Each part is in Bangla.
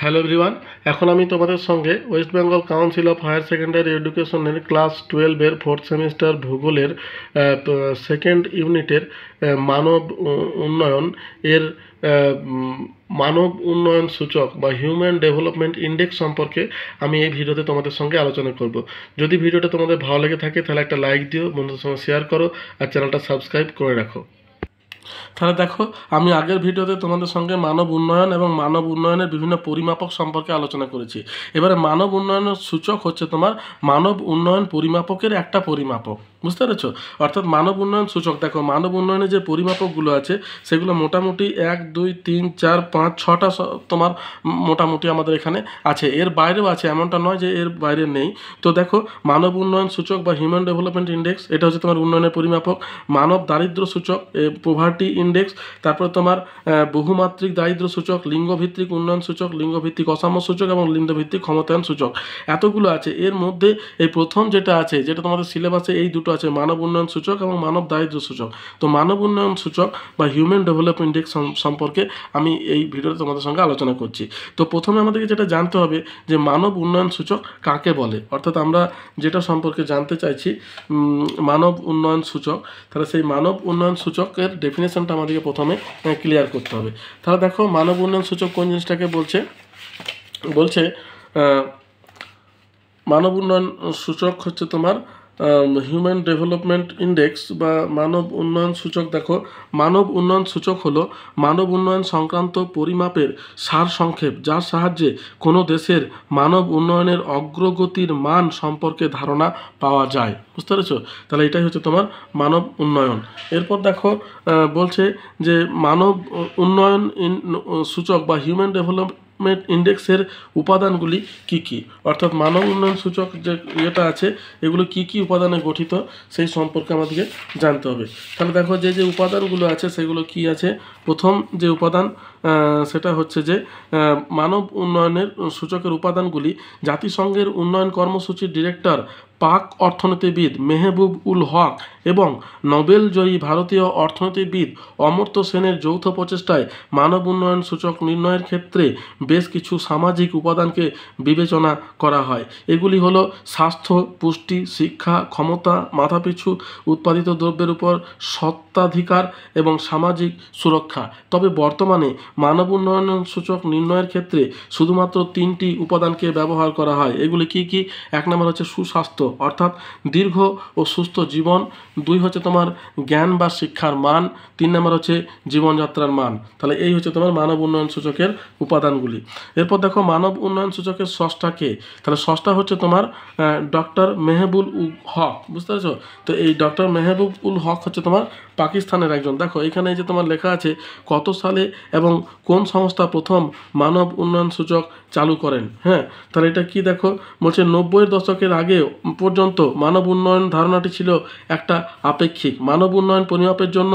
হ্যালো এভরিওয়ান, এখন আমি তোমাদের সঙ্গে West Bengal council of higher secondary এডুকেশনের ক্লাস 12-এর 4th সেমিস্টার ভূগোলের সেকেন্ড ইউনিটের মানব উন্নয়ন এর মানব উন্নয়ন সূচক বা হিউম্যান ডেভেলপমেন্ট ইন্ডেক্স সম্পর্কে আমি এই ভিডিওতে তোমাদের সঙ্গে আলোচনা করব। যদি ভিডিওটা তোমাদের ভালো লেগে থাকে তাহলে একটা লাইক দিও, বন্ধুদের সঙ্গে শেয়ার করো আর চ্যানেলটা সাবস্ক্রাইব করে রাখো। তাহলে দেখো, আমি আগের ভিডিওতে তোমাদের সঙ্গে মানব উন্নয়ন এবং মানব উন্নয়নের বিভিন্ন পরিমাপক সম্পর্কে আলোচনা করেছি। এবারে মানব উন্নয়নের সূচক হচ্ছে তোমার মানব উন্নয়ন পরিমাপকের একটা পরিমাপক, বুঝতে পেরেছো? অর্থাৎ মানব উন্নয়ন সূচক, দেখো মানব উন্নয়নের যে পরিমাপকগুলো আছে সেগুলো মোটামুটি 1, 2, 3, 4, 5, 6টা তোমার মোটামুটি আমাদের এখানে আছে। এর বাইরেও আছে, এমনটা নয় যে এর বাইরে নেই। তো দেখো, মানব উন্নয়ন সূচক বা হিউম্যান ডেভেলপমেন্ট ইন্ডেক্স, এটা হচ্ছে তোমার উন্নয়নের পরিমাপক। মানব দারিদ্র সূচক, পোভার্টি ইন্ডেক্স, তারপরে তোমার বহুমাত্রিক দারিদ্র সূচক, লিঙ্গভিত্তিক উন্নয়ন সূচক, লিঙ্গভিত্তিক অসাম্য সূচক এবং লিঙ্গভিত্তিক ক্ষমতায়ন সূচক, এতগুলো আছে। এর মধ্যে এই প্রথম যেটা আছে, যেটা তোমাদের সিলেবাসে এই দুটো আছে, মানব উন্নয়ন সূচক এবং মানব দারিদ্র সূচক। তো মানব উন্নয়ন সূচক বা হিউম্যান ডেভেলপমেন্ট ইন্ডেক্স সম্পর্কে আমি এই ভিডিওতে তোমাদের সঙ্গে আলোচনা করছি। তো প্রথমে আমাদেরকে যেটা জানতে হবে যে মানব উন্নয়ন সূচক কাকে বলে, অর্থাৎ আমরা যেটা সম্পর্কে জানতে চাইছি মানব উন্নয়ন সূচক, তাহলে সেই মানব উন্নয়ন সূচকের ডেফিনেশনটা আমাদেরকে প্রথমে ক্লিয়ার করতে হবে। তাহলে দেখো, মানব উন্নয়ন সূচক কোন জিনিসটাকে বলছে মানব উন্নয়ন সূচক হচ্ছে তোমার হিউম্যান ডেভেলপমেন্ট ইন্ডেক্স বা মানব উন্নয়ন সূচক। দেখো, মানব উন্নয়ন সূচক হলো মানব উন্নয়ন সংক্রান্ত পরিমাপের সারসংক্ষেপ, যার সাহায্যে কোনো দেশের মানব উন্নয়নের অগ্রগতির মান সম্পর্কে ধারণা পাওয়া যায়, বুঝতে পেরেছো? তাহলে এটাই হচ্ছে তোমার মানব উন্নয়ন। এরপর দেখো, বলছে যে মানব উন্নয়ন সূচক বা হিউম্যান ডেভেলপমেন্ট ইন্ডেক্সের উপাদানগুলি কি কি, অর্থাৎ মানব উন্নয়ন সূচক যে ইয়েটা আছে এগুলো কি কি উপাদানে গঠিত সেই সম্পর্কে আমাদেরকে জানতে হবে। তাহলে দেখো, যে যে উপাদানগুলো আছে সেগুলো কি আছে। প্রথম যে উপাদান সেটা হচ্ছে যে মানব উন্নয়নের সূচকের উপাদানগুলি জাতিসংঘের উন্নয়ন কর্মসূচির ডিরেক্টর পাক অর্থনীতিবিদ মেহবুব উল হক এবং নোবেল জয়ী ভারতীয় অর্থনীতিবিদ অমর্ত্য সেনের যৌথ প্রচেষ্টায় মানব উন্নয়ন সূচক নির্ণয়ের ক্ষেত্রে বেশ কিছু সামাজিক উপাদানকে বিবেচনা করা হয়। এগুলি হলো স্বাস্থ্য, পুষ্টি, শিক্ষা, ক্ষমতা, মাথাপিছু উৎপাদিত দ্রব্যের উপর স্বত্বাধিকার এবং সামাজিক সুরক্ষা। তবে বর্তমানে মানব উন্নয়ন সূচক নির্ণয়ের ক্ষেত্রে শুধুমাত্র 3টি উপাদানকে ব্যবহার করা হয়। এগুলি কি কি? 1 নম্বর হচ্ছে সুস্বাস্থ্য, অর্থাৎ দীর্ঘ ও সুস্থ জীবন। 2 হচ্ছে তোমার জ্ঞান বা শিক্ষার মান। 3 নম্বর হচ্ছে জীবনযাত্রার মান। তাহলে এই হচ্ছে তোমার মানব উন্নয়ন সূচকের উপাদানগুলি। এরপর দেখো, মানব উন্নয়ন সূচকের স্রষ্টা কে? তাহলে স্রষ্টা হচ্ছে তোমার ডক্টর মেহবুব উল হক, বুঝতে পারছো? তো এই ডক্টর মেহবুব উল হক হচ্ছে তোমার পাকিস্তানের একজন। দেখো এখানে এই যে তোমার লেখা আছে কত সালে এবং কোন সংস্থা প্রথম মানব উন্নয়ন সূচক চালু করেন। হ্যাঁ, তাহলে এটা কি দেখো, বলছে 90-এর দশকের আগে পর্যন্ত মানব উন্নয়ন ধারণাটি ছিল একটা আপেক্ষিক। মানব উন্নয়ন পরিমাপের জন্য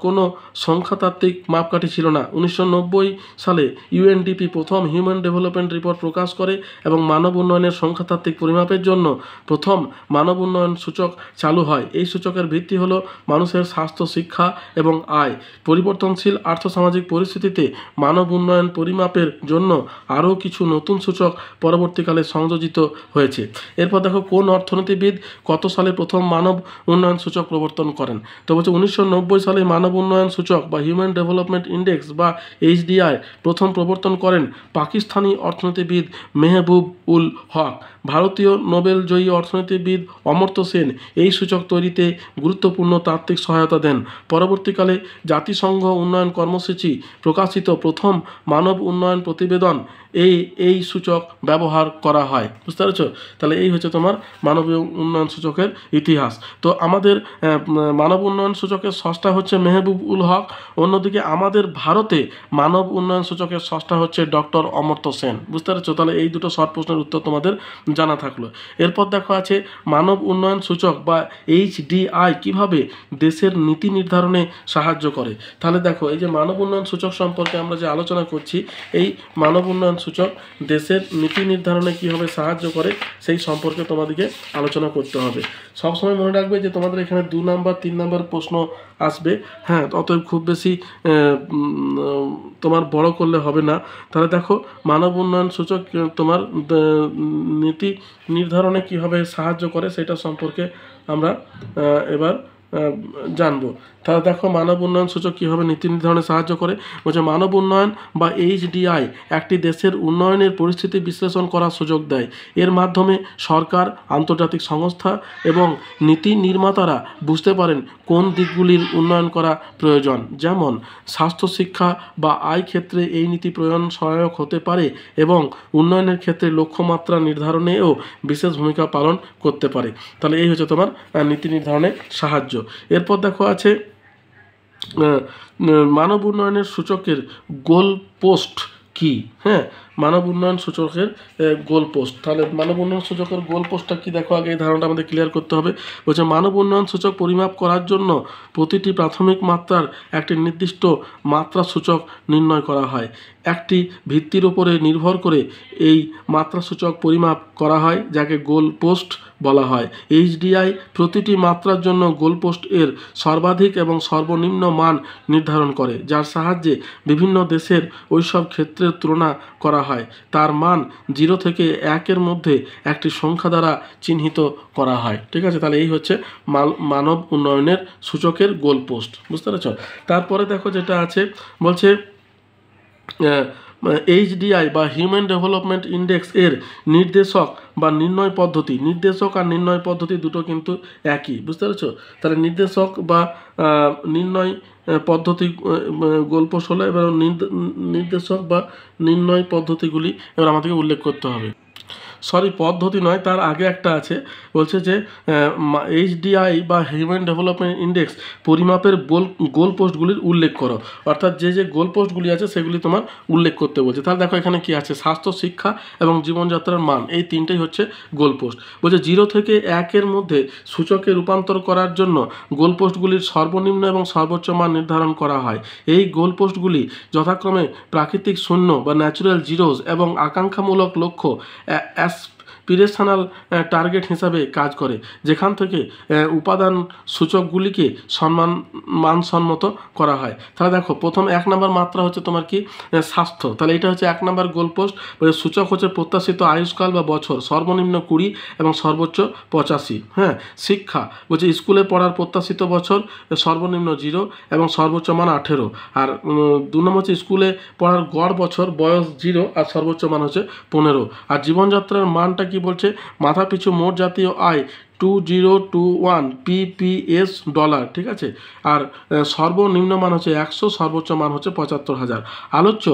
কোনো সংখ্যাতাত্ত্বিক মাপকাঠি ছিল না। 1990 সালে ইউএনডিপি প্রথম হিউম্যান ডেভেলপমেন্ট রিপোর্ট প্রকাশ করে এবং মানব উন্নয়নের সংখ্যাতাত্ত্বিক পরিমাপের জন্য প্রথম মানব উন্নয়ন সূচক চালু হয়। এই সূচকের ভিত্তি হলো মানুষের স্বাস্থ্য, শিক্ষা এবং আয়। পরিবর্তনশীল আর্থসামাজিক পরিস্থিতিতে মানব উন্নয়ন পরিমাপের জন্য আরও কিছু নতুন সূচক পরবর্তীকালে সংযোজিত হয়েছে। এরপর দেখো, কোন অর্থনীতিবিদ কত সালে প্রথম মানব উন্নয়ন সূচক প্রবর্তন করেন? তো বলছে 1990 সালে মানব উন্নয়ন সূচক বা হিউম্যান ডেভেলপমেন্ট ইন্ডেক্স বা এইচডিআই প্রথম প্রবর্তন করেন পাকিস্তানি অর্থনীতিবিদ মেহবুব উল হক। ভারতীয় নোবেল জয়ী অর্থনীতিবিদ অমর্ত্য সেন এই সূচক তৈরিতে গুরুত্বপূর্ণ তাত্ত্বিক সহায়তা দেন। পরবর্তীকালে জাতিসংঘ উন্নয়ন কর্মসূচি প্রকাশিত প্রথম মানব উন্নয়ন প্রতিবেদন এই সূচক ব্যবহার করা হয়, বুঝতে পেরেছো? তাহলে এই হচ্ছে তোমার মানবীয় উন্নয়ন সূচকের ইতিহাস। তো আমাদের মানব উন্নয়ন সূচকের স্রষ্টা হচ্ছে মেহবুব উল হক। অন্যদিকে আমাদের ভারতে মানব উন্নয়ন সূচকের স্রষ্টা হচ্ছে ডক্টর অমর্ত্য সেন, বুঝতে পেরেছো? তাহলে এই দুটো শর্ট প্রশ্নের উত্তর তোমাদের জানা থাকলো। এরপর দেখো আছে মানব উন্নয়ন সূচক বা এইচডিআই কিভাবে দেশের নীতি নির্ধারণে সাহায্য করে। তাহলে দেখো, এই যে মানব উন্নয়ন সূচক সম্পর্কে আমরা যে আলোচনা করছি, এই মানব উন্নয়ন সূচক দেশের নীতি নির্ধারণে কীভাবে সাহায্য করে সেই সম্পর্কে তোমাদেরকে তোমাকে আলোচনা করতে হবে। সবসময় মনে রাখবে যে তোমাদের এখানে 2 নাম্বার 3 নাম্বার প্রশ্ন আসবে, হ্যাঁ, অতএব খুব বেশি তোমার বড় করলে হবে না। তাহলে দেখো মানব উন্নয়ন সূচক তোমার নীতি নির্ধারণে কীভাবে সাহায্য করে সেটা সম্পর্কে আমরা এবার জানবো। তাহলে দেখো মানব উন্নয়ন সূচক কীভাবে নীতি নির্ধারণে সাহায্য করে। বলছে মানব উন্নয়ন বা HDI একটি দেশের উন্নয়নের পরিস্থিতি বিশ্লেষণ করার সুযোগ দেয়। এর মাধ্যমে সরকার, আন্তর্জাতিক সংস্থা এবং নীতি নির্মাতারা বুঝতে পারেন কোন দিকগুলির উন্নয়ন করা প্রয়োজন। যেমন স্বাস্থ্য, শিক্ষা বা আয় ক্ষেত্রে এই নীতি প্রয়োজন সহায়ক হতে পারে এবং উন্নয়নের ক্ষেত্রে লক্ষ্যমাত্রা নির্ধারণেও বিশেষ ভূমিকা পালন করতে পারে। তাহলে এই হচ্ছে তোমার নীতি নির্ধারণে সাহায্য। এরপর দেখো আছে মানব উন্নয়নের সূচকের গোল পোস্ট কি। হ্যাঁ, মানব উন্নয়ন সূচকের গোল পোস্ট। তাহলে মানব উন্নয়ন সূচকের গোল পোস্টটা কি দেখো, আগে এই ধারণাটা আমাদের ক্লিয়ার করতে হবে। বলছে মানব উন্নয়ন সূচক পরিমাপ করার জন্য প্রতিটি প্রাথমিক মাত্রার একটি নির্দিষ্ট মাত্রা সূচক নির্ণয় করা হয়। একটি ভিত্তির উপরে নির্ভর করে এই মাত্রা সূচক পরিমাপ করা হয়, যাকে গোল পোস্ট বলা হয়। HDI প্রতিটি মাত্রার জন্য গোল পোস্ট এর সর্বাধিক এবং সর্বনিম্ন মান নির্ধারণ করে, যার সাহায্যে বিভিন্ন দেশের ওইসব ক্ষেত্রের তুলনা করা হয়। তার মান 0 থেকে 1 মধ্যে একটি সংখ্যা দ্বারা চিহ্নিত করা হয়। ঠিক আছে, তাহলে এই হচ্ছে মানব উন্নয়নের সূচকের গোল পোস্ট। বুঝতে পেরেছ? তারপরে দেখো যেটা আছে, বলছে HDI বা হিউম্যান ডেভেলপমেন্ট ইন্ডেক্স এর নির্দেশক বা নির্ণয় পদ্ধতি। নির্দেশক আর নির্ণয় পদ্ধতি দুটো কিন্তু একই। বুঝতে পেরেছো? তাহলে নির্দেশক বা নির্ণয় পদ্ধতি গোলপোস্ট হলো, এবার নির্দেশক বা নির্ণয় পদ্ধতিগুলি এবার আমাদেরকে উল্লেখ করতে হবে। সরি, পদ্ধতি নয়, তার আগে একটা আছে, বলছে যে HDI বা হিউম্যান ডেভেলপমেন্ট ইন্ডেক্স পরিমাপের গোল পোস্টগুলির উল্লেখ করো। অর্থাৎ যে যে গোল পোস্টগুলি আছে সেগুলি তোমার উল্লেখ করতে বলছে। তাহলে দেখো এখানে কি আছে, স্বাস্থ্য, শিক্ষা এবং জীবনযাত্রার মান, এই তিনটেই হচ্ছে গোল পোস্ট। বলছে 0 থেকে 1 মধ্যে সূচকে রূপান্তর করার জন্য গোল পোস্টগুলির সর্বনিম্ন এবং সর্বোচ্চ মান নির্ধারণ করা হয়। এই গোল পোস্টগুলি যথাক্রমে প্রাকৃতিক শূন্য বা ন্যাচুরাল জিরোজ এবং আকাঙ্ক্ষামূলক লক্ষ্য অ্যাসপিরেশনাল টার্গেট হিসাবে কাজ করে, যেখান থেকে উপাদান সূচকগুলিকে মানসম্মত করা হয়। তাহলে দেখো প্রথম 1 নম্বর মাত্রা হচ্ছে তোমার কি, স্বাস্থ্য। তাহলে এটা হচ্ছে 1 নম্বর গোল পোস্ট। সূচক হচ্ছে প্রত্যাশিত আয়ুষ্কাল বা বছর, সর্বনিম্ন 20 এবং সর্বোচ্চ 85। হ্যাঁ, শিক্ষা বলছে স্কুলে পড়ার প্রত্যাশিত বছর, সর্বনিম্ন 0 এবং সর্বোচ্চ মান 18। আর 2 নম্বর হচ্ছে স্কুলে পড়ার গড় বছর, বয়স 0 আর সর্বোচ্চ মান হচ্ছে 15। আর জীবনযাত্রার মানটা কি বলছে, মাথাপিছু মোট জাতীয় আয় 2021 PPS ডলার। ঠিক আছে, আর সর্বনিম্ন মান হচ্ছে 100, সর্বোচ্চ মান হচ্ছে 75,000। আলোচ্য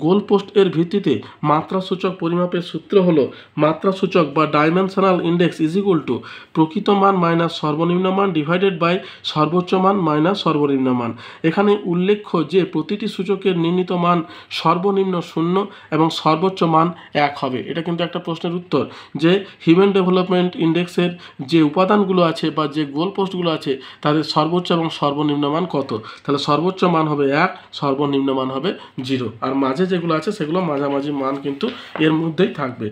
গোল পোস্ট এর ভিত্তিতে মাত্রা সূচক পরিমাপের সূত্র হলো মাত্রা সূচক বা dimensional index is equal to প্রকৃত মান মাইনাস সর্বনিম্ন মান ডিভাইডেড বাই সর্বোচ্চ মান মাইনাস সর্বনিম্ন মান। এখানে উল্লেখ্য যে প্রতিটি সূচকের নির্ণীত মান সর্বনিম্ন 0 এবং সর্বোচ্চ মান 1 হবে। এটা কিন্তু একটা প্রশ্নের উত্তর, যে হিউম্যান ডেভেলপমেন্ট ইন্ডেক্সের যে উপাদানগুলো আছে বা যে গোল পোস্টগুলো আছে তাদের সর্বোচ্চ এবং সর্বনিম্ন মান কত। তাহলে সর্বোচ্চ মান হবে 1, সর্বনিম্ন মান হবে 0, আর মাঝে যেগুলো আছে সেগুলো মাঝামাঝি মান কিন্তু এর মধ্যেই থাকবে।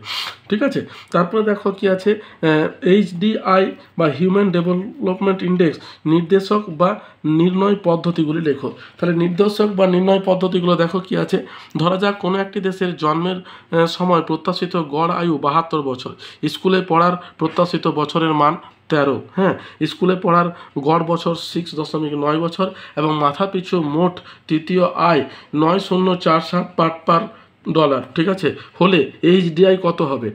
ঠিক আছে, তারপরে দেখো কি আছে, HDI বা হিউম্যান ডেভেলপমেন্ট ইন্ডেক্স নির্দেশক বা নির্ণয় পদ্ধতিগুলি লেখো। তাহলে নির্দেশক বা নির্ণয় পদ্ধতিগুলো দেখো কি আছে। ধরা যাক কোনো একটি দেশের জন্মের সময় প্রত্যাশিত গড় আয়ু 72 বছর, স্কুলে পড়ার প্রত্যাশিত বছরের মান 13। হ্যাঁ, স্কুলে পড়ার গড় বছর 6.9 বছর এবং মাথা পিছু মোট তৃতীয় আয় 9,047 পার ডলার। ঠিক আছে, হলে HDI কত হবে।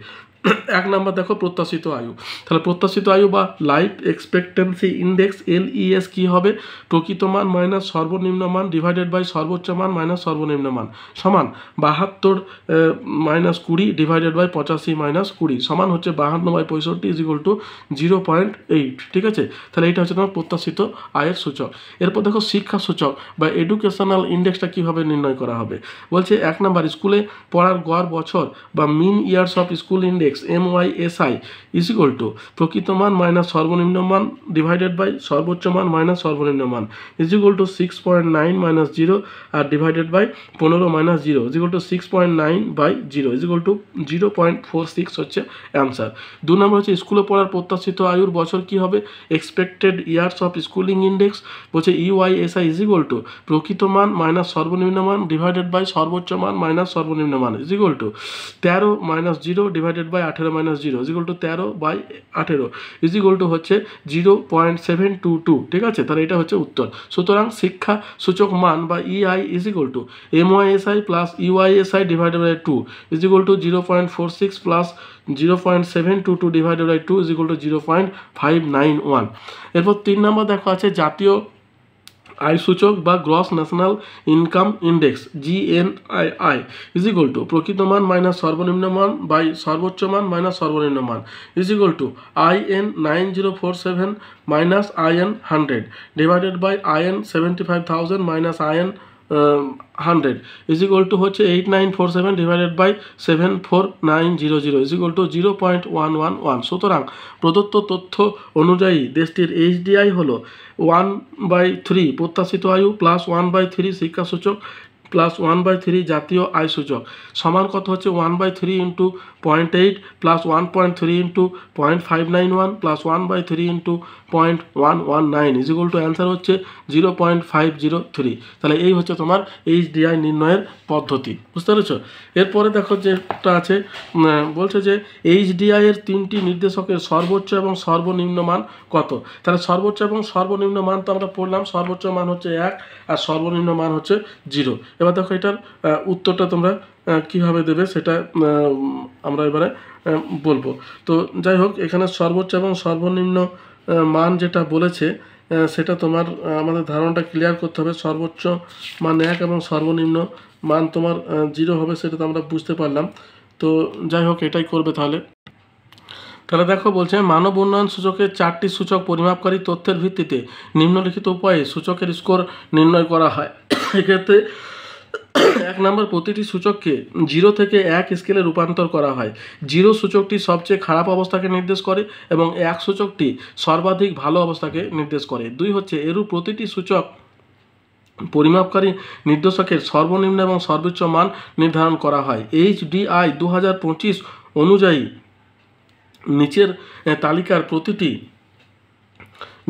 1 নম্বর দেখো প্রত্যাশিত আয়ু। তাহলে প্রত্যাশিত আয়ু বা লাইফ এক্সপেক্টেন্সি ইন্ডেক্স LES কি হবে, প্রকৃত মান মাইনাস সর্বনিম্ন মান ডিভাইডেড বাই সর্বোচ্চ মান মাইনাস সর্বনিম্ন মান সমান 72 মাইনাস 20 ডিভাইডেড বাই 85 মাইনাস 20 সমান হচ্ছে 52 বাই 65 ইজ ইকুয়াল টু 0.8। ঠিক আছে, তাহলে এটা হচ্ছে তোমার প্রত্যাশিত আয়ের সূচক। এরপর দেখো শিক্ষা সূচক বা এডুকেশনাল ইন্ডেক্সটা কিভাবে নির্ণয় করা হবে। বলছে 1 নম্বর স্কুলে পড়ার গড় বছর বা mean years of school index index MYSI is equal to প্রকৃত মান মাইনাস সর্বনিম্ন মান ডিভাইডেড বাই সর্বোচ্চ মান মাইনাস সর্বনিম্ন মান ইজ ইকুয়াল টু 6.9 মাইনাস 0 আর divided by 15 minus 0 is equal to 6.9 by 0 is equal to 0.46 হচ্ছে অ্যান্সার। 2 নম্বর হচ্ছে স্কুলে পড়ার প্রত্যাশিত আয়ুর বছর কি হবে, expected years of schooling index বলছে EYSI ইজ ইকুয়াল টু প্রকৃত মান মাইনাস সর্বনিম্ন মান ডিভাইডেড বাই সর্বোচ্চ মান মাইনাস সর্বনিম্ন মান is equal to 13 minus 0 divided by 18 minus 0 is equal to 13 by 18 is equal to হচ্ছে 0.722, ঠিক আছে। তাহলে এটা হচ্ছে উত্তর। সুতরাং শিক্ষা সূচক মান বা EI is equal to MYSI plus EYSI divided by 2 is equal to 0.46 plus 0.722 divided by 2 is equal to 0.591। এরপর 3 নম্বর দেখো আছে জাতীয় আয় সূচক বা gross national income index GNII is equal to প্রকৃত মান মাইনাস সর্বনিম্ন মান বাই সর্বোচ্চ মান মাইনাস সর্বনিম্ন মান is equal to IN 9047 minus IN 100 divided by IN 75,000 minus IN 100 is equal to হচ্ছে 8947 divided by 74900 is equal to 0.111। সুতরাং প্রদত্ত তথ্য অনুযায়ী দেশটির HDI হলো 1/3 প্রত্যাশিত আয়ু প্লাস 1/3 শিক্ষা সূচক প্লাস 1/3 জাতীয় আয় সূচক সমান কত হচ্ছে 1/3 into 0.8 plus 1.3 into 0.591 plus 1/3 into 0.119 is equal two answer হচ্ছে 0.503। তাহলে এই হচ্ছে তোমার HDI নির্ণয়ের পদ্ধতি, বুঝতে পেরেছো। এরপরে দেখো যেটা আছে বলছে যে HDI এর 3টি নির্দেশকের সর্বোচ্চ এবং সর্বনিম্ন মান কত। তাহলে সর্বোচ্চ এবং সর্বনিম্ন মান তো আমরা পড়লাম, সর্বোচ্চ মান হচ্ছে 1 আর সর্বনিম্ন মান হচ্ছে 0। এবার দেখো এটার উত্তরটা তোমরা কিভাবে দেবে সেটা আমরা এবারে বলবো। তো যাই হোক, এখানে সর্বোচ্চ এবং সর্বনিম্ন মান যেটা বলেছে সেটা তোমার আমাদের ধারণাটা ক্লিয়ার করতে হবে। সর্বোচ্চ মান 1 এবং সর্বনিম্ন মান তোমার 0 হবে, সেটা তো আমরা বুঝতে পারলাম। তো যাই হোক, এটাই করবে তাহলে। দেখো বলছে মানব উন্নয়ন সূচকের 4টি সূচক পরিমাপকারী তথ্যের ভিত্তিতে নিম্নলিখিত উপায়ে সূচকের স্কোর নির্ণয় করা হয়। এক্ষেত্রে 1 নম্বর, প্রতিটি সূচককে 0 থেকে 1 স্কেলে রূপান্তর করা হয়। 0 সূচকটি সবচেয়ে খারাপ অবস্থাকে নির্দেশ করে এবং 1 সূচকটি সর্বাধিক ভালো অবস্থাকে নির্দেশ করে। 2 হচ্ছে এরূপ প্রতিটি সূচক পরিমাপকারী নির্দেশকের সর্বনিম্ন এবং সর্বোচ্চ মান নির্ধারণ করা হয়। HDI 2025 অনুযায়ী নিচের তালিকার প্রতিটি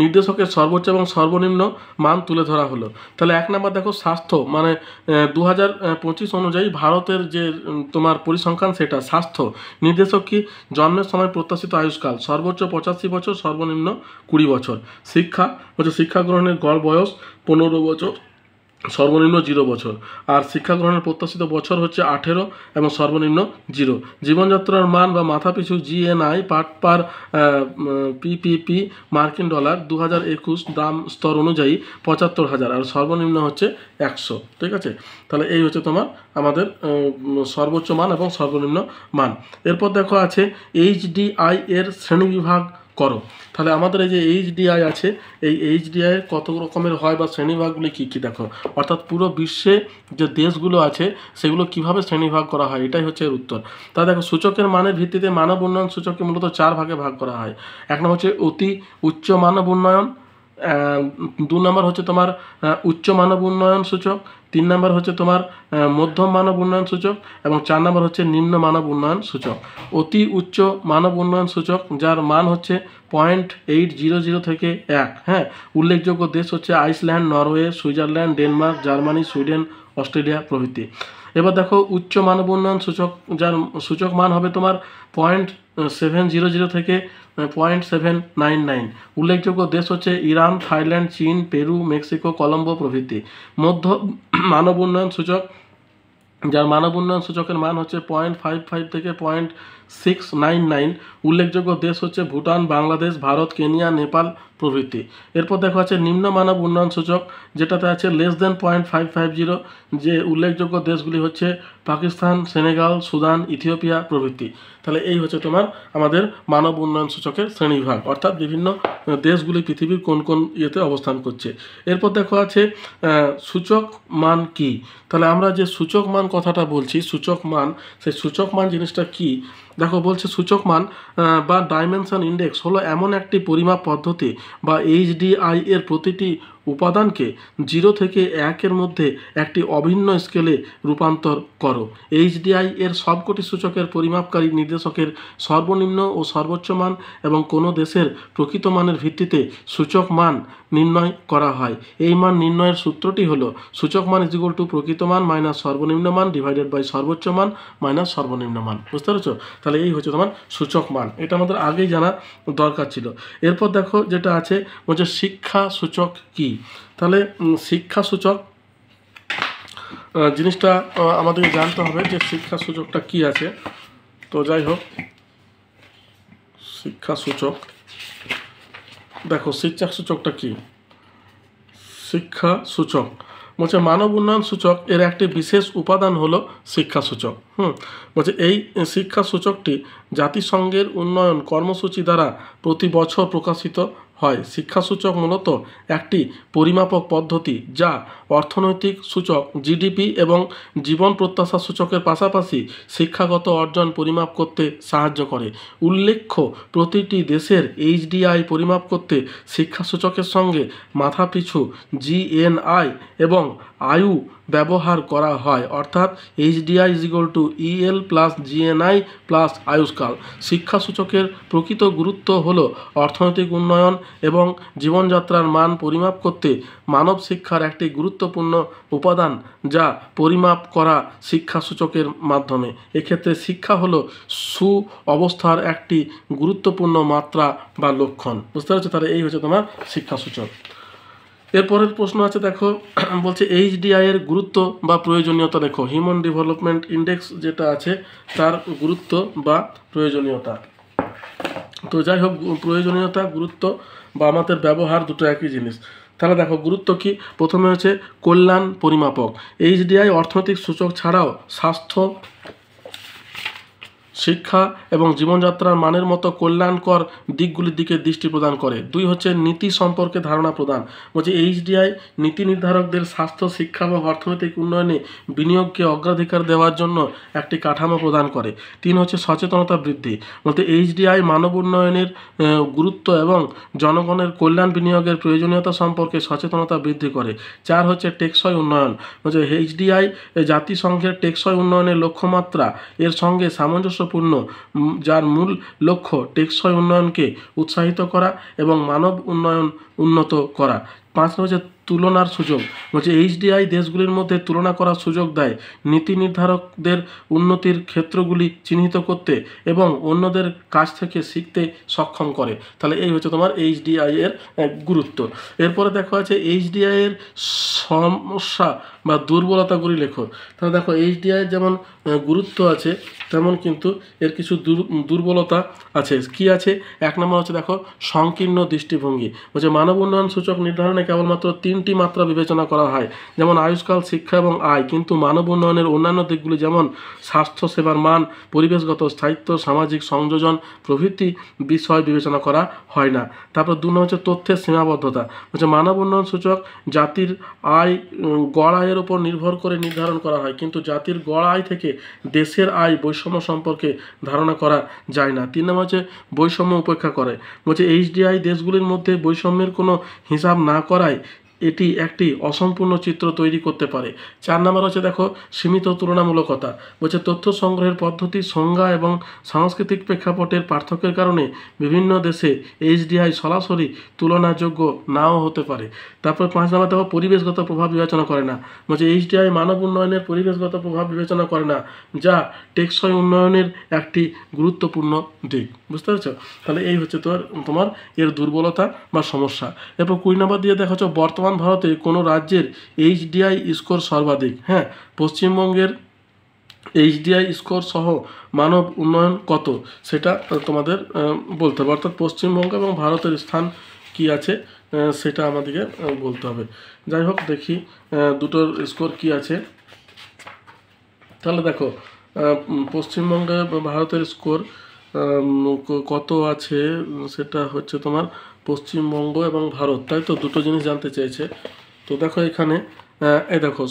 নির্দেশকের সর্বোচ্চ এবং সর্বনিম্ন মান তুলে ধরা হলো। তাহলে 1 নম্বর দেখো স্বাস্থ্য, মানে 2025 অনুযায়ী ভারতের যে তোমার পরিসংখ্যান সেটা স্বাস্থ্য নির্দেশক কি, জন্মের সময় প্রত্যাশিত আয়ুষ্কাল সর্বোচ্চ 85 বছর, সর্বনিম্ন 20 বছর। শিক্ষা হচ্ছে শিক্ষা গ্রহণের গড় বয়স 15 বছর, সর্বনিম্ন 0 বছর। আর শিক্ষা গ্রহণের প্রত্যাশিত বছর হচ্ছে 18 এবং সর্বনিম্ন 0। জীবনযাত্রার মান বা মাথাপিছু GNI পার PPP মার্কিন ডলার 2021 দাম স্তর অনুযায়ী 75,000 আর সর্বনিম্ন হচ্ছে 100, ঠিক আছে। তাহলে এই হচ্ছে তোমার আমাদের সর্বোচ্চ মান এবং সর্বনিম্ন মান। এরপর দেখো আছে HDI এর শ্রেণীবিভাগ করো। তাহলে আমাদের এই যে HDI আছে, এই HDI কত রকমের হয় বা শ্রেণীভাগগুলি কী কী দেখো, অর্থাৎ পুরো বিশ্বে যে দেশগুলো আছে সেগুলো কিভাবে শ্রেণীভাগ করা হয়, এটাই হচ্ছে এর উত্তর। তা দেখো সূচকের মানের ভিত্তিতে মানব উন্নয়ন সূচককে মূলত 4 ভাগে ভাগ করা হয়। 1 নম্বর হচ্ছে অতি উচ্চ মানব উন্নয়ন, 2 নম্বর হচ্ছে তোমার উচ্চ মানব উন্নয়ন সূচক, 3 নম্বর হচ্ছে তোমার মধ্যম মানব উন্নয়ন সূচক এবং 4 নম্বর হচ্ছে নিম্ন মানব উন্নয়ন সূচক। অতি উচ্চ মানব উন্নয়ন সূচক যার মান হচ্ছে 0.800 থেকে 1। হ্যাঁ, উল্লেখযোগ্য দেশ হচ্ছে Iceland, Norway, Switzerland, Denmark, Germany, Sweden, Australia প্রভৃতি। এবার দেখো উচ্চ মানব উন্নয়ন সূচক যার সূচক মান হবে তোমার 0.700 থেকে 0.799। উল্লেখযোগ্য দেশ হচ্ছে ইরান, থাইল্যান্ড, চীন, পেরু, মেক্সিকো, কলম্বো প্রভৃতি। মধ্য মানব উন্নয়ন সূচক যার মানব উন্নয়ন সূচকের মান হচ্ছে 0.55 থেকে 0.699। উল্লেখযোগ্য দেশ হচ্ছে ভুটান, বাংলাদেশ, ভারত, কেনিয়া, নেপাল প্রভৃতি। এরপর দেখা আছে নিম্ন মানব উন্নয়ন সূচক যেটাতে আছে <550। যে উল্লেখযোগ্য দেশগুলি হচ্ছে পাকিস্তান, সেনেগাল, সুদান, ইথিওপিয়া প্রভৃতি। তাহলে এই হচ্ছে তোমার আমাদের মানব উন্নয়ন সূচকের শ্রেণীবিভাগ, অর্থাৎ বিভিন্ন দেশগুলি পৃথিবীর কোন কোন ইয়েতে অবস্থান করছে। এরপর দেখো আছে সূচক মান কি। তাহলে আমরা যে সূচক মান কথাটা বলছি, সূচক মান, সেই সূচক মান জিনিসটা কি দেখো বলছে সূচক মান বা ডাইমেনশন ইন্ডেক্স হলো এমন একটি পরিমাপ পদ্ধতি বা এইচডিআই এর প্রতিটি উপাদানকে 0 থেকে 1-এর মধ্যে একটি অভিন্ন স্কেলে রূপান্তর করো। এইচডিআই এর সবকটি সূচকের পরিমাপকারী নির্দেশকের সর্বনিম্ন ও সর্বোচ্চ মান এবং কোনো দেশের প্রকৃত মানের ভিত্তিতে সূচক মান নির্ণয় করা হয়। এই মান নির্ণয়ের সূত্রটি হলো সূচক মান ইজ ইকুয়াল টু প্রকৃত মান মাইনাস সর্বনিম্ন মান ডিভাইডেড বাই সর্বোচ্চ মান মাইনাস সর্বনিম্ন মান। বুঝতে পেরেছো? তাহলে এই হচ্ছে তোমার সূচক মান, এটা আমাদের আগেই জানা দরকার ছিল। এরপর দেখো যেটা আছে বলছে শিক্ষা সূচক কি। তাহলে শিক্ষা সূচক জিনিসটা আমাদেরকে জানতে হবে যে শিক্ষা সূচকটা কি আছে। তো যাই হোক, শিক্ষা সূচক দেখো শিক্ষা সূচকটা কি। শিক্ষা সূচক বলছে মানব উন্নয়ন সূচক এর একটি বিশেষ উপাদান হলো শিক্ষা সূচক। বলছে এই শিক্ষা সূচকটি জাতিসংঘের উন্নয়ন কর্মসূচি দ্বারা প্রতি বছর প্রকাশিত হয়। শিক্ষা সূচক মূলত একটি পরিমাপক পদ্ধতি যা অর্থনৈতিক সূচক জিডিপি এবং জীবন প্রত্যাশা সূচকের পাশাপাশি শিক্ষাগত অর্জন পরিমাপ করতে সাহায্য করে। উল্লেখ্য প্রতিটি দেশের এইচডিআই পরিমাপ করতে শিক্ষা সূচকের সঙ্গে মাথাপিছু জিএনআই এবং আয়ু ব্যবহার করা হয়, অর্থাৎ HDI is equal to EL plus GNI plus আয়ুষ্কাল। শিক্ষা সূচকের প্রকৃত গুরুত্ব হল অর্থনৈতিক উন্নয়ন এবং জীবনযাত্রার মান পরিমাপ করতে মানব শিক্ষার একটি গুরুত্বপূর্ণ উপাদান যা পরিমাপ করা শিক্ষা সূচকের মাধ্যমে। এক্ষেত্রে শিক্ষা হলো সু অবস্থার একটি গুরুত্বপূর্ণ মাত্রা বা লক্ষণ। বুঝতে পারছো? তাহলে এই হচ্ছে তোমার শিক্ষা সূচক। এরপরের প্রশ্ন আছে দেখো, বলছে এইচডিআই এর গুরুত্ব বা প্রয়োজনীয়তা দেখো। হিউম্যান ডেভেলপমেন্ট ইন্ডেক্স যেটা আছে তার গুরুত্ব বা প্রয়োজনীয়তা। তো যাই হোক, প্রয়োজনীয়তা গুরুত্ব বা আমাদের ব্যবহার দুটো একই জিনিস। তাহলে দেখো গুরুত্ব কি। প্রথমে হচ্ছে কল্যাণ পরিমাপক। এইচডিআই অর্থনৈতিক সূচক ছাড়াও স্বাস্থ্য, শিক্ষা এবং জীবনযাত্রার মানের মতো কল্যাণকর দিকগুলির দিকে দৃষ্টি প্রদান করে। 2 হচ্ছে নীতি সম্পর্কে ধারণা প্রদান। বলছে এইচডিআই নীতি নির্ধারকদের স্বাস্থ্য, শিক্ষা এবং অর্থনৈতিক উন্নয়নে বিনিয়োগকে অগ্রাধিকার দেওয়ার জন্য একটি কাঠামো প্রদান করে। 3 হচ্ছে সচেতনতা বৃদ্ধি। বলতে এইচডিআই মানব উন্নয়নের গুরুত্ব এবং জনগণের কল্যাণ বিনিয়োগের প্রয়োজনীয়তা সম্পর্কে সচেতনতা বৃদ্ধি করে। 4 হচ্ছে টেকসই উন্নয়ন। বলছে এইচডিআই জাতিসংঘের টেকসই উন্নয়নের লক্ষ্যমাত্রা এর সঙ্গে সামঞ্জস্য যার মূল লক্ষ্য টেকসই উন্নয়নকে উৎসাহিত করা এবং মানব উন্নয়ন উন্নত করা। 5 হচ্ছে তুলনার সুযোগ। বলছে এইচডিআই দেশগুলির মধ্যে তুলনা করার সুযোগ দেয়, নীতি নির্ধারকদের উন্নতির ক্ষেত্রগুলি চিহ্নিত করতে এবং অন্যদের কাছ থেকে শিখতে সক্ষম করে। তাহলে এই হচ্ছে তোমার এইচডিআই এর গুরুত্ব। এরপরে দেখো আছে এইচডিআই এর সমস্যা বা দুর্বলতাগুলি লেখো। তাহলে দেখো এইচডিআই যেমন গুরুত্ব আছে তেমন কিন্তু এর কিছু দুর্বলতা আছে। কি আছে? 1 নম্বর হচ্ছে দেখো সংকীর্ণ দৃষ্টিভঙ্গি। বলছে মানব উন্নয়ন সূচক নির্ধারণে কেবলমাত্র 3টি মাত্রা বিবেচনা করা হয়, যেমন আয়ুষ্কাল, শিক্ষা এবং আয়, কিন্তু মানব উন্নয়নের অন্যান্য দিকগুলি যেমন স্বাস্থ্য সেবার মান, পরিবেশগত স্থায়িত্ব, সামাজিক সংযোজন প্রভৃতি বিষয় বিবেচনা করা হয় না। তারপর 2 হচ্ছে তথ্যের সীমাবদ্ধতা। বলছে মানব উন্নয়ন সূচক জাতির আয়, গড় আয়ের উপর নির্ভর করে নির্ধারণ করা হয়, কিন্তু জাতির গড় আয় থেকে দেশের আয় বৈষম্য সম্পর্কে ধারণা করা যায় না। 3 নম্বর হচ্ছে বৈষম্য উপেক্ষা করে। বলছে এইচডিআই দেশগুলির মধ্যে বৈষম্যের কোনো হিসাব না করায় এটি একটি অসম্পূর্ণ চিত্র তৈরি করতে পারে। 4 নম্বর হচ্ছে দেখো সীমিত তুলনামূলকতা। বলছে তথ্য সংগ্রহের পদ্ধতি, সংজ্ঞা এবং সাংস্কৃতিক প্রেক্ষাপটের পার্থক্যের কারণে বিভিন্ন দেশে এইচডিআই সরাসরি তুলনাযোগ্য নাও হতে পারে। তারপর 5 নম্বর দেখো পরিবেশগত প্রভাব বিবেচনা করে না। বলছে এইচডিআই মানব উন্নয়নের পরিবেশগত প্রভাব বিবেচনা করে না, যা টেকসই উন্নয়নের একটি গুরুত্বপূর্ণ দিক। বুঝতে পারছো? তাহলে এই হচ্ছে তোমার এর দুর্বলতা বা সমস্যা। এরপর 20 নম্বর দিয়ে দেখা হচ্ছে বর্তমান ভারতে কোনো রাজ্যের এইচডিআই স্কোর সর্বাধিক। হ্যাঁ, পশ্চিমবঙ্গের এইচডিআই স্কোর সহ মানব উন্নয়ন কত সেটা তোমাদের বলতে হবে, অর্থাৎ পশ্চিমবঙ্গ এবং ভারতের স্থান কি আছে সেটা আমাদেরকে বলতে হবে। যাই হোক দেখি দুটোর স্কোর কি আছে। তাহলে দেখো পশ্চিমবঙ্গে ভারতের স্কোর কত আছে সেটা হচ্ছে তোমার পশ্চিমবঙ্গ এবং ভারত, তাই তো দুটো জিনিস জানতে চেয়েছে। তো দেখো এখানে এই দেখো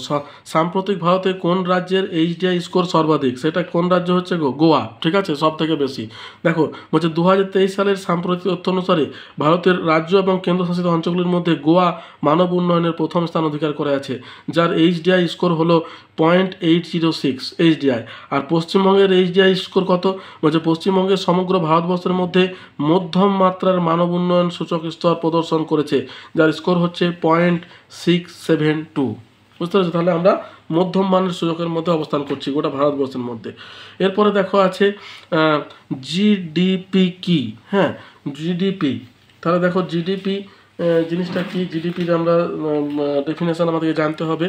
সাম্প্রতিক ভারতে কোন রাজ্যের এইচডিআই স্কোর সর্বাধিক, সেটা কোন রাজ্য হচ্ছে গোয়া, ঠিক আছে, সব থেকে বেশি। দেখো বলছে 2023 সালের সাম্প্রতিক তথ্য অনুসারে ভারতের রাজ্য এবং কেন্দ্রশাসিত অঞ্চলগুলির মধ্যে গোয়া মানব উন্নয়নের প্রথম স্থান অধিকার করে আছে, যার এইচডিআই স্কোর হলো 0.806 এইচডিআই। আর পশ্চিমবঙ্গের এইচডিআই স্কোর কত, বলছে পশ্চিমবঙ্গের সমগ্র ভারতবর্ষের মধ্যে মধ্যম মাত্রার মানব উন্নয়ন সূচক স্তর প্রদর্শন করেছে, যার স্কোর হচ্ছে 0.672। বুঝতে পারছো, তাহলে আমরা মধ্যম মানের সূচকের মধ্যে অবস্থান করছি গোটা ভারতবর্ষের মধ্যে। এরপরে দেখো আছে জিডিপি কি, হ্যাঁ জিডিপি। তাহলে দেখো জিডিপি জিনিসটা কি, জিডিপির আমরা ডেফিনেশন আমাদেরকে জানতে হবে।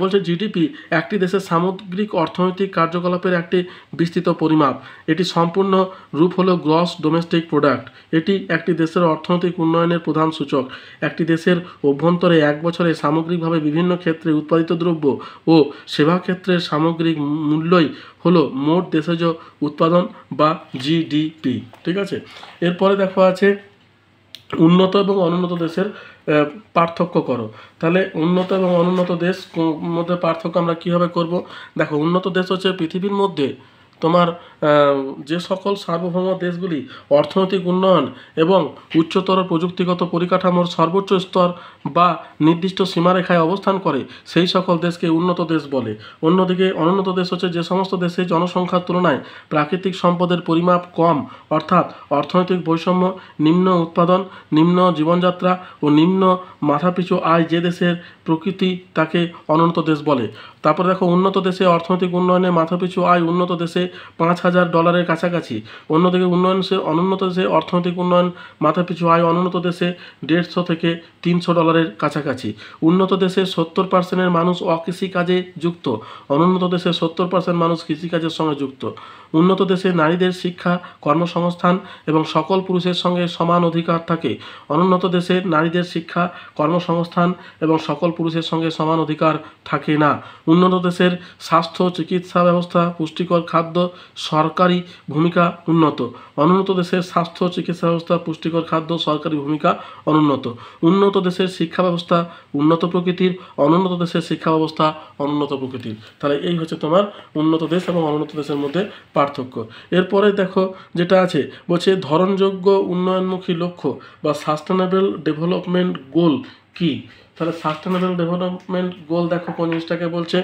বলছে জিডিপি একটি দেশের সামগ্রিক অর্থনৈতিক কার্যকলাপের একটি বিস্তৃত পরিমাপ। এটি সম্পূর্ণ রূপ হলো গ্রস ডোমেস্টিক প্রোডাক্ট। এটি একটি দেশের অর্থনৈতিক উন্নয়নের প্রধান সূচক। একটি দেশের অভ্যন্তরে এক বছরে সামগ্রিকভাবে বিভিন্ন ক্ষেত্রে উৎপাদিত দ্রব্য ও সেবা ক্ষেত্রের সামগ্রিক মূল্যই হলো মোট দেশজ উৎপাদন বা জিডিপি, ঠিক আছে। এরপরে দেখো আছে উন্নত এবং অনুন্নত দেশের পার্থক্য করো। তাহলে উন্নত এবং অনুন্নত দেশ মধ্যে পার্থক্য আমরা কীভাবে করব। দেখো উন্নত দেশ হচ্ছে পৃথিবীর মধ্যে তোমার যে সকল সার্বভৌম দেশগুলি অর্থনৈতিক উন্নয়ন এবং উচ্চতর প্রযুক্তিগত পরিকাঠামোর সর্বোচ্চ স্তর বা নির্দিষ্ট সীমারেখায় অবস্থান করে সেই সকল দেশকে উন্নত দেশ বলে। অন্যদিকে অনুন্নত দেশ হচ্ছে যে সমস্ত দেশে জনসংখ্যার তুলনায় প্রাকৃতিক সম্পদের পরিমাপ কম, অর্থাৎ অর্থনৈতিক বৈষম্য, নিম্ন উৎপাদন, নিম্ন জীবনযাত্রা ও নিম্ন মাথাপিছু আয় যে দেশের প্রকৃতি তাকে অনুন্নত দেশ বলে। তারপর দেখো উন্নত দেশে অর্থনৈতিক উন্নয়নে মাথাপিছু আয় উন্নত দেশে $5,000 কাছাকাছি। অন্যদিকে অনুন্নত দেশে অর্থনৈতিক উন্নয়ন মাথাপিছু আয় অনুন্নত দেশে $150 থেকে $300 কাছাকাছি। উন্নত দেশে 70% মানুষ অকৃষিকাজে যুক্ত, অনুন্নত দেশে 70% মানুষ কৃষিকাজের সঙ্গে যুক্ত। উন্নত দেশে নারীদের শিক্ষা, কর্মসংস্থান এবং সকল পুরুষের সঙ্গে সমান অধিকার থাকে। অনুন্নত দেশে নারীদের শিক্ষা, কর্মসংস্থান এবং সকল পুরুষের সঙ্গে সমান অধিকার থাকে না। উন্নত দেশের স্বাস্থ্য চিকিৎসা ব্যবস্থা, পুষ্টিকর খাদ্য, সরকারি ভূমিকা উন্নত। অনুন্নত দেশের স্বাস্থ্য চিকিৎসা ব্যবস্থা, পুষ্টিকর খাদ্য, সরকারি ভূমিকা অনুন্নত। উন্নত দেশের শিক্ষা ব্যবস্থা উন্নত প্রকৃতির, অনুন্নত দেশের শিক্ষা ব্যবস্থা অনুন্নত প্রকৃতির। তাহলে এই হচ্ছে তোমার উন্নত দেশ এবং অনুন্নত দেশের মধ্যে পার্থক্য। এরপরে দেখো যেটা আছে বলছে ধরনযোগ্য উন্নয়নমুখী লক্ষ্য বা সাস্টেনেবল ডেভেলপমেন্ট গোল কি। তাহলে সাস্টেনেবল ডেভেলপমেন্ট গোল দেখো কোন জিনিসটাকে বলছে।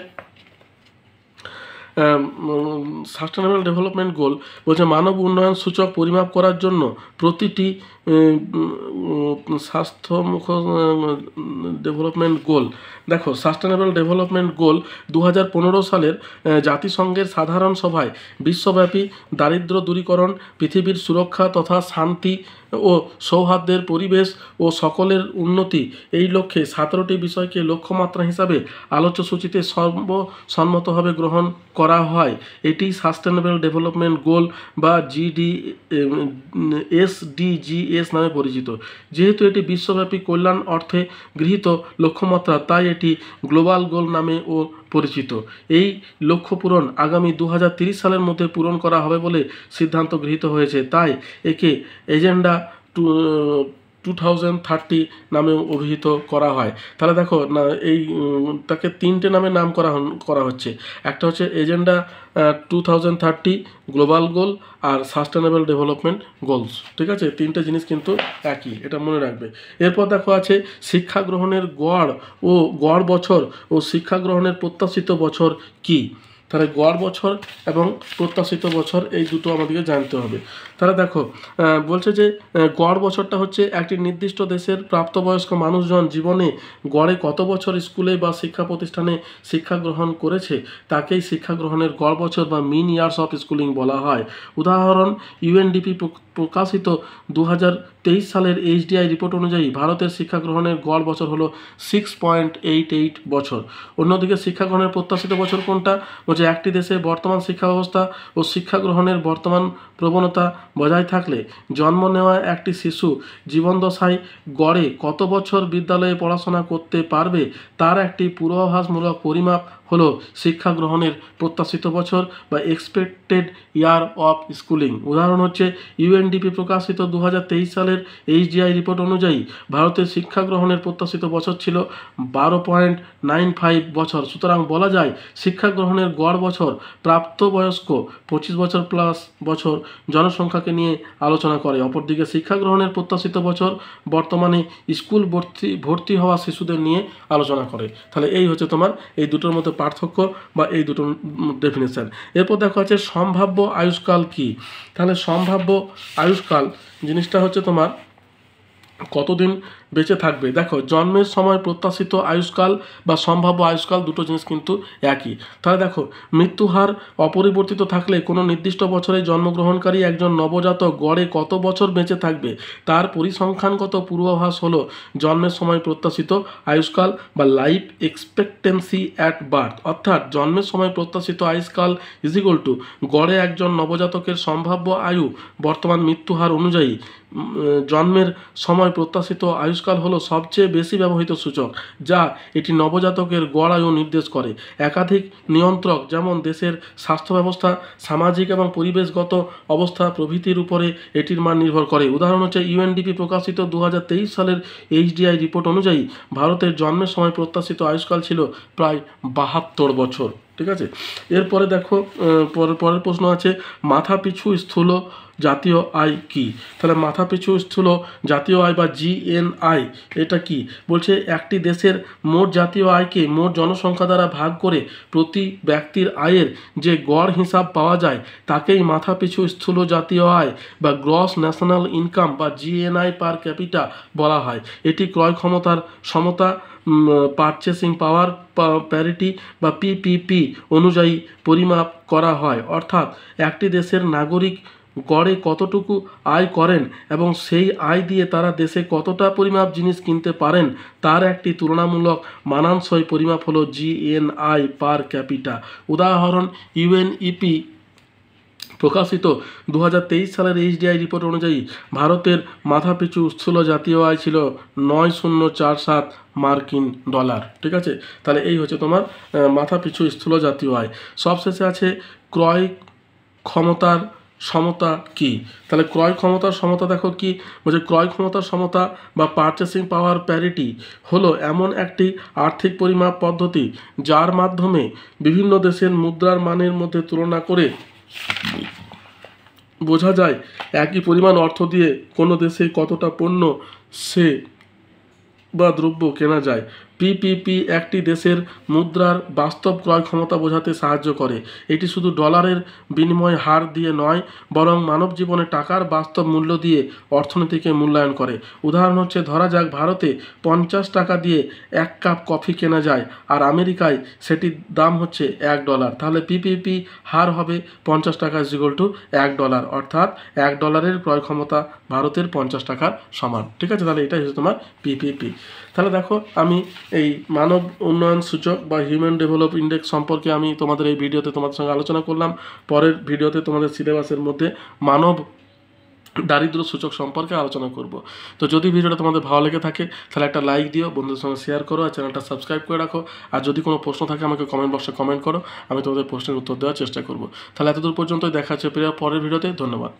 সাস্টেনেবল ডেভেলপমেন্ট গোল বলছে মানব উন্নয়ন সূচক পরিমাপ করার জন্য প্রতিটি স্বাস্থ্যমুখ ডেভেলপমেন্ট গোল। দেখো সাস্টেনেবল ডেভেলপমেন্ট গোল 2015 সালের জাতিসংঘের সাধারণ সভায় বিশ্বব্যাপী দারিদ্র্য দূরীকরণ, পৃথিবীর সুরক্ষা তথা শান্তি ও সৌহার্দ্যের পরিবেশ ও সকলের উন্নতি এই লক্ষ্যে 17টি বিষয়কে লক্ষ্যমাত্রা হিসাবে আলোচ্য সূচিতে সর্বসম্মতভাবে গ্রহণ করা হয়। এটি সাস্টেনেবল ডেভেলপমেন্ট গোল বা SDGs নামে পরিচিত। যেহেতু এটি বিশ্বব্যাপী কল্যাণ অর্থে গৃহীত লক্ষ্যমাত্রা, তাই এটি গ্লোবাল গোল নামেও পরিচিত। এই লক্ষ্য পূরণ আগামী 2030 সালের মধ্যে পূরণ করা হবে বলে সিদ্ধান্ত গৃহীত হয়েছে, তাই একে এজেন্ডা 2030 নামে অভিহিত করা হয়। তাহলে দেখো না এই তাকে 3টে নামে নাম করা হচ্ছে। একটা হচ্ছে এজেন্ডা 2030, গ্লোবাল গোল আর সাস্টেনেবল ডেভেলপমেন্ট গোলস, ঠিক আছে। 3টে জিনিস কিন্তু একই, এটা মনে রাখবে। এরপর দেখো আছে শিক্ষা গ্রহণের গড় বছর ও শিক্ষা গ্রহণের প্রত্যাশিত বছর কি। তাহলে গড় বছর এবং প্রত্যাশিত বছর এই দুটো আমাদেরকে জানতে হবে। তাহলে দেখো বলছে যে গড় বছরটা হচ্ছে একটি নির্দিষ্ট দেশের প্রাপ্তবয়স্ক মানুষজন জীবনে গড়ে কত বছর স্কুলে বা শিক্ষা প্রতিষ্ঠানে শিক্ষা গ্রহণ করেছে তাকেই শিক্ষা গ্রহণের গড় বছর বা মিন ইয়ার্স অফ স্কুলিং বলা হয়। উদাহরণ ইউএনডিপি প্রকাশিত 2023 সালের এইচডিআই রিপোর্ট অনুযায়ী ভারতের শিক্ষা গ্রহণের গড় বছর হলো 6.88 বছর। অন্যদিকে শিক্ষা গ্রহণের প্রত্যাশিত বছর কোনটা, বলছে একটি দেশে বর্তমান শিক্ষা ব্যবস্থা ও শিক্ষা গ্রহণের বর্তমান প্রবণতা বজায় থাকলে জন্ম নেওয়া একটি শিশু জীবনদশায় গড়ে কত বছর বিদ্যালয়ে পড়াশোনা করতে পারবে তার একটি পূর্বাভাসমূলক পরিমাপ হলো শিক্ষা গ্রহণের প্রত্যাশিত বছর বা এক্সপেক্টেড ইয়ার অফ স্কুলিং। উদাহরণ হচ্ছে ইউএনডিপি প্রকাশিত 2023 সালের এইচডিআই রিপোর্ট অনুযায়ী ভারতের শিক্ষা গ্রহণের প্রত্যাশিত বছর ছিল 12.95 বছর। সুতরাং বলা যায় শিক্ষা গ্রহণের গড় বছর প্রাপ্তবয়স্ক 25 বছর প্লাস বছর জনসংখ্যাকে নিয়ে আলোচনা করে। অপরদিকে শিক্ষা গ্রহণের প্রত্যাশিত বছর বর্তমানে স্কুল ভর্তি হওয়া শিশুদের নিয়ে আলোচনা করে। তাহলে এই হচ্ছে তোমার এই দুটোর মধ্যে পার্থক্য বা এই দুটোর ডেফিনেশন। এরপর দেখো আছে সম্ভাব্য আয়ুষ্কাল কি। তাহলে সম্ভাব্য আয়ুষ্কাল জিনিসটা হচ্ছে তোমার কতদিন বেঁচে থাকবে। দেখো জন্মের সময় প্রত্যাশিত আয়ুষ্কাল বা সম্ভাব্য আয়ুষ্কাল দুটো জিনিস কিন্তু একই। তাহলে দেখো মৃত্যুহার অপরিবর্তিত থাকলে কোনো নির্দিষ্ট বছরে জন্মগ্রহণকারী একজন নবজাতক গড়ে কত বছর বেঁচে থাকবে তার পরিসংখ্যানগত পূর্বাভাস হলো জন্মের সময় প্রত্যাশিত আয়ুষ্কাল বা লাইফ এক্সপেক্টেন্সি অ্যাট বার্থ। অর্থাৎ জন্মের সময় প্রত্যাশিত আয়ুষ্কাল ইজিক্যাল টু গড়ে একজন নবজাতকের সম্ভাব্য আয়ু বর্তমান মৃত্যুহার অনুযায়ী। জন্মের সময় প্রত্যাশিত আয়ুষ্কাল হলো সবচেয়ে বেশি ব্যবহৃত সূচক যা এটি নবজাতকের গড় আয়ু নির্দেশ করে। একাধিক নিয়ন্ত্রক যেমন দেশের স্বাস্থ্য ব্যবস্থা, সামাজিক এবং পরিবেশগত অবস্থা প্রভৃতির উপরে এটির মান নির্ভর করে। উদাহরণ হচ্ছে ইউএনডিপি প্রকাশিত 2023 সালের এইচডিআই রিপোর্ট অনুযায়ী ভারতের জন্মের সময় প্রত্যাশিত আয়ুষ্কাল ছিল প্রায় 72 বছর। ঠিক আছে, এরপরে দেখো পরের প্রশ্ন আছে মাথাপিছু স্থূল জাতীয় আয় কি। তাহলে মাথাপিছু স্থূল জাতীয় আয় বা জিএনআই এটা কি বলছে, একটি দেশের মোট জাতীয় আয়কে মোট জনসংখ্যা দ্বারা ভাগ করে প্রতি ব্যক্তির আয়ের যে গড় হিসাব পাওয়া যায় তাকেই মাথাপিছু স্থূল জাতীয় আয় বা গ্রস ন্যাশনাল ইনকাম বা জিএনআই পার ক্যাপিটা বলা হয়। এটি ক্রয় ক্ষমতার সমতা, পারচেসিং পাওয়ার প্যারিটি বা পিপিপি অনুযায়ী পরিমাপ করা হয়। অর্থাৎ একটি দেশের নাগরিক গড়ে কতটুকু আয় করেন এবং সেই আয় দিয়ে তারা দেশে কতটা পরিমাপ জিনিস কিনতে পারেন তার একটি তুলনামূলক মানানসই পরিমাপ হলো জিএনআই পার ক্যাপিটা। উদাহরণ ইউএনইপি প্রকাশিত 2023 সালের এইচডিআই রিপোর্ট অনুযায়ী ভারতের মাথাপিছু স্থূল জাতীয় আয় ছিল 9047 মার্কিন ডলার। ঠিক আছে, তাহলে এই হচ্ছে তোমার মাথাপিছু স্থূল জাতীয় আয়। সবশেষে আছে ক্রয় ক্ষমতার সমতা কি। তাহলে ক্রয় ক্ষমতার সমতা দেখো কি বলছে, ক্রয় ক্ষমতার সমতা বা পারচেসিং পাওয়ার প্যারিটি হলো এমন একটি আর্থিক পরিমাপ পদ্ধতি যার মাধ্যমে বিভিন্ন দেশের মুদ্রার মানের মধ্যে তুলনা করে বোঝা যায় একই পরিমাণ অর্থ দিয়ে কোনো দেশে কতটা পণ্য সে বা দ্রব্য কেনা যায়। পিপিপি একটি দেশের মুদ্রার বাস্তব ক্রয় ক্ষমতা বোঝাতে সাহায্য করে। এটি শুধু ডলারের বিনিময় হার দিয়ে নয় বরং মানব জীবনে টাকার বাস্তব মূল্য দিয়ে অর্থনীতিকে মূল্যায়ন করে। উদাহরণ হচ্ছে ধরা যাক ভারতে 50 টাকা দিয়ে 1 কাপ কফি কেনা যায় আর আমেরিকায় সেটির দাম হচ্ছে $1। তাহলে পিপিপি হার হবে 50 টাকা ইকুয়াল টু $1, অর্থাৎ $1 ক্রয় ক্ষমতা ভারতের 50 টাকার সমান। ঠিক আছে, তাহলে এটাই হচ্ছে তোমার পিপিপি। তাহলে দেখো আমি এই মানব উন্নয়ন সূচক বা হিউম্যান ডেভেলপ ইন্ডেক্স সম্পর্কে আমি তোমাদের এই ভিডিওতে তোমাদের সঙ্গে আলোচনা করলাম। পরের ভিডিওতে তোমাদের সিলেবাসের মধ্যে মানব দারিদ্র সূচক সম্পর্কে আলোচনা করব। তো যদি ভিডিওটা তোমাদের ভালো লেগে থাকে তাহলে একটা লাইক দিও, বন্ধুদের সঙ্গে শেয়ার করো আর চ্যানেলটা সাবস্ক্রাইব করে রাখো। আর যদি কোনো প্রশ্ন থাকে আমাকে কমেন্ট বক্সে কমেন্ট করো, আমি তোমাদের প্রশ্নের উত্তর দেওয়ার চেষ্টা করব। তাহলে এতদূর পর্যন্তই, দেখা হচ্ছে পরের ভিডিওতে। ধন্যবাদ।